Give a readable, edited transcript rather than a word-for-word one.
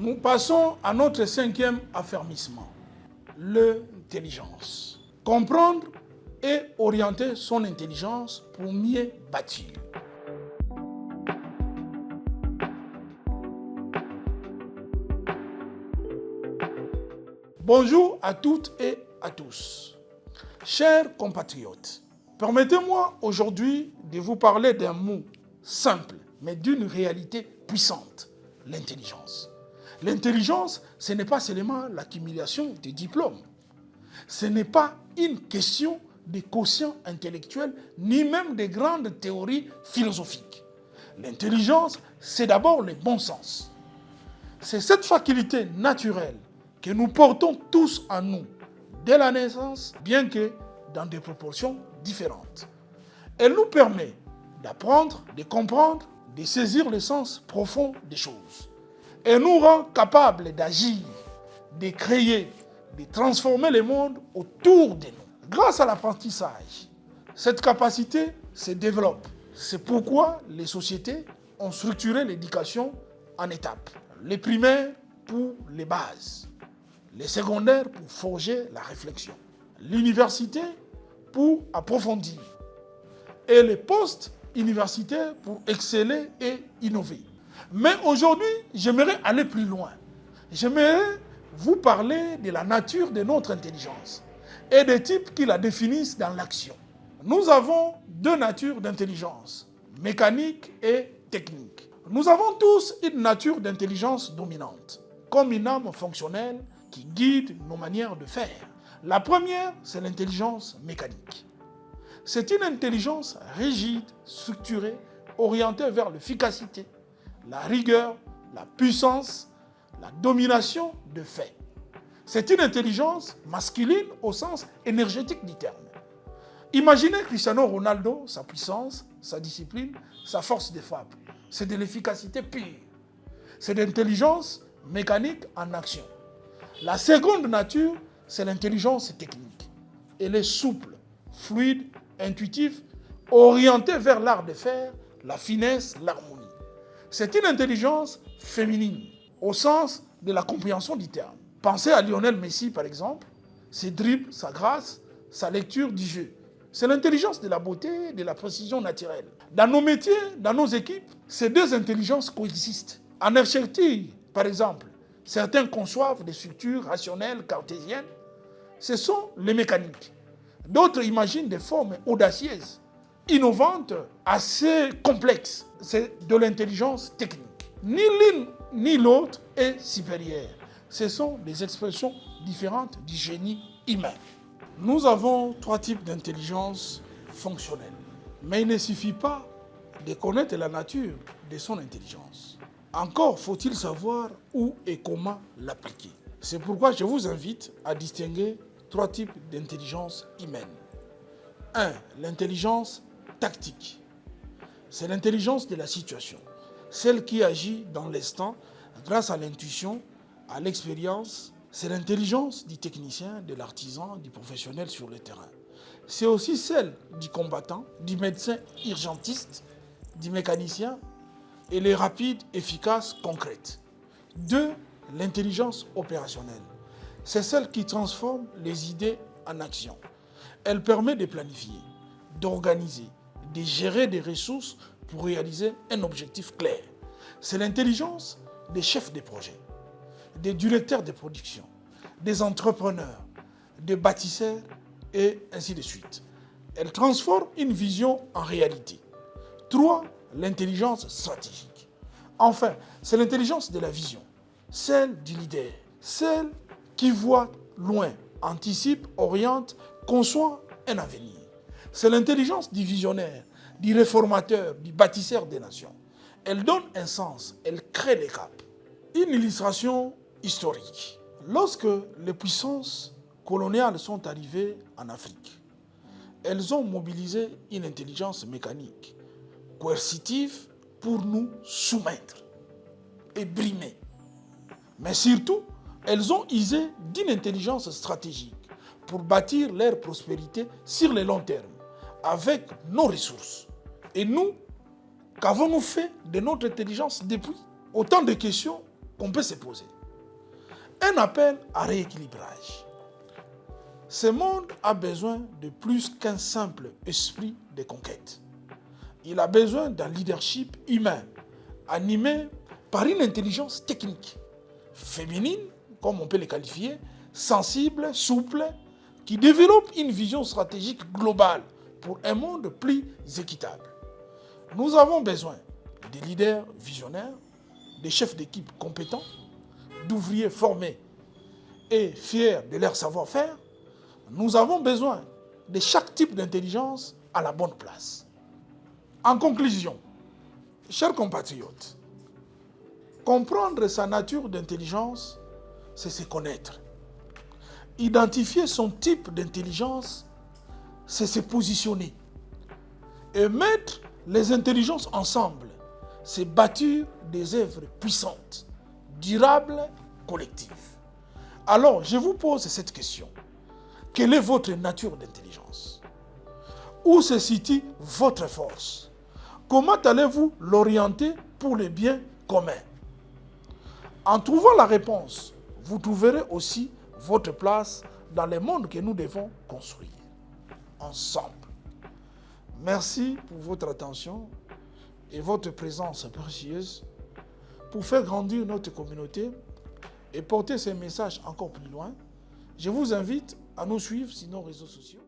Nous passons à notre cinquième affermissement, l'intelligence. Comprendre et orienter son intelligence pour mieux bâtir. Bonjour à toutes et à tous. Chers compatriotes, permettez-moi aujourd'hui de vous parler d'un mot simple, mais d'une réalité puissante, l'intelligence. L'intelligence, ce n'est pas seulement l'accumulation des diplômes. Ce n'est pas une question de quotient intellectuel, ni même de grandes théories philosophiques. L'intelligence, c'est d'abord le bon sens. C'est cette faculté naturelle que nous portons tous en nous, dès la naissance, bien que dans des proportions différentes. Elle nous permet d'apprendre, de comprendre, de saisir le sens profond des choses. Elle nous rend capables d'agir, de créer, de transformer le monde autour de nous. Grâce à l'apprentissage, cette capacité se développe. C'est pourquoi les sociétés ont structuré l'éducation en étapes. Les primaires pour les bases, les secondaires pour forger la réflexion, l'université pour approfondir et les postes universitaires pour exceller et innover. Mais aujourd'hui, j'aimerais aller plus loin. J'aimerais vous parler de la nature de notre intelligence et des types qui la définissent dans l'action. Nous avons deux natures d'intelligence, mécanique et technique. Nous avons tous une nature d'intelligence dominante, comme une âme fonctionnelle qui guide nos manières de faire. La première, c'est l'intelligence mécanique. C'est une intelligence rigide, structurée, orientée vers l'efficacité, la rigueur, la puissance, la domination de fait. C'est une intelligence masculine au sens énergétique du terme. Imaginez Cristiano Ronaldo, sa puissance, sa discipline, sa force de frappe. C'est de l'efficacité pure. C'est de l'intelligence mécanique en action. La seconde nature, c'est l'intelligence technique. Elle est souple, fluide, intuitive, orientée vers l'art de faire, la finesse, l'harmonie. C'est une intelligence féminine, au sens de la compréhension du terme. Pensez à Lionel Messi, par exemple, ses dribbles, sa grâce, sa lecture du jeu. C'est l'intelligence de la beauté, de la précision naturelle. Dans nos métiers, dans nos équipes, ces deux intelligences coexistent. En architecture, par exemple, certains conçoivent des structures rationnelles cartésiennes. Ce sont les mécaniques. D'autres imaginent des formes audacieuses, innovantes, assez complexes. C'est de l'intelligence technique. Ni l'une ni l'autre est supérieure. Ce sont des expressions différentes du génie humain. Nous avons trois types d'intelligence fonctionnelle. Mais il ne suffit pas de connaître la nature de son intelligence. Encore faut-il savoir où et comment l'appliquer. C'est pourquoi je vous invite à distinguer trois types d'intelligence humaine. 1. L'intelligence tactique. C'est l'intelligence de la situation. Celle qui agit dans l'instant grâce à l'intuition, à l'expérience. C'est l'intelligence du technicien, de l'artisan, du professionnel sur le terrain. C'est aussi celle du combattant, du médecin urgentiste, du mécanicien. Elle est rapide, efficace, concrète. 2. L'intelligence opérationnelle. C'est celle qui transforme les idées en action. Elle permet de planifier, d'organiser, de gérer des ressources pour réaliser un objectif clair. C'est l'intelligence des chefs de projet, des directeurs de production, des entrepreneurs, des bâtisseurs et ainsi de suite. Elle transforme une vision en réalité. 3. L'intelligence stratégique. Enfin, c'est l'intelligence de la vision, celle du leader, celle qui voit loin, anticipe, oriente, conçoit un avenir. C'est l'intelligence du visionnaire, du réformateur, du bâtisseur des nations. Elle donne un sens, elle crée des caps. Une illustration historique. Lorsque les puissances coloniales sont arrivées en Afrique, elles ont mobilisé une intelligence mécanique, coercitive, pour nous soumettre et brimer. Mais surtout, elles ont usé d'une intelligence stratégique pour bâtir leur prospérité sur le long terme, avec nos ressources. Et nous, qu'avons-nous fait de notre intelligence depuis? Autant de questions qu'on peut se poser. Un appel à rééquilibrage. Ce monde a besoin de plus qu'un simple esprit de conquête. Il a besoin d'un leadership humain, animé par une intelligence technique, féminine, comme on peut les qualifier, sensible, souple, qui développe une vision stratégique globale pour un monde plus équitable. Nous avons besoin de leaders visionnaires, de chefs d'équipe compétents, d'ouvriers formés et fiers de leur savoir-faire. Nous avons besoin de chaque type d'intelligence à la bonne place. En conclusion, chers compatriotes, comprendre sa nature d'intelligence, c'est se connaître. Identifier son type d'intelligence, c'est se positionner. Et mettre les intelligences ensemble, c'est bâtir des œuvres puissantes, durables, collectives. Alors, je vous pose cette question. Quelle est votre nature d'intelligence? Où se situe votre force? Comment allez-vous l'orienter pour le bien commun? En trouvant la réponse, vous trouverez aussi votre place dans le monde que nous devons construire ensemble. Merci pour votre attention et votre présence précieuse pour faire grandir notre communauté et porter ces messages encore plus loin. Je vous invite à nous suivre sur nos réseaux sociaux.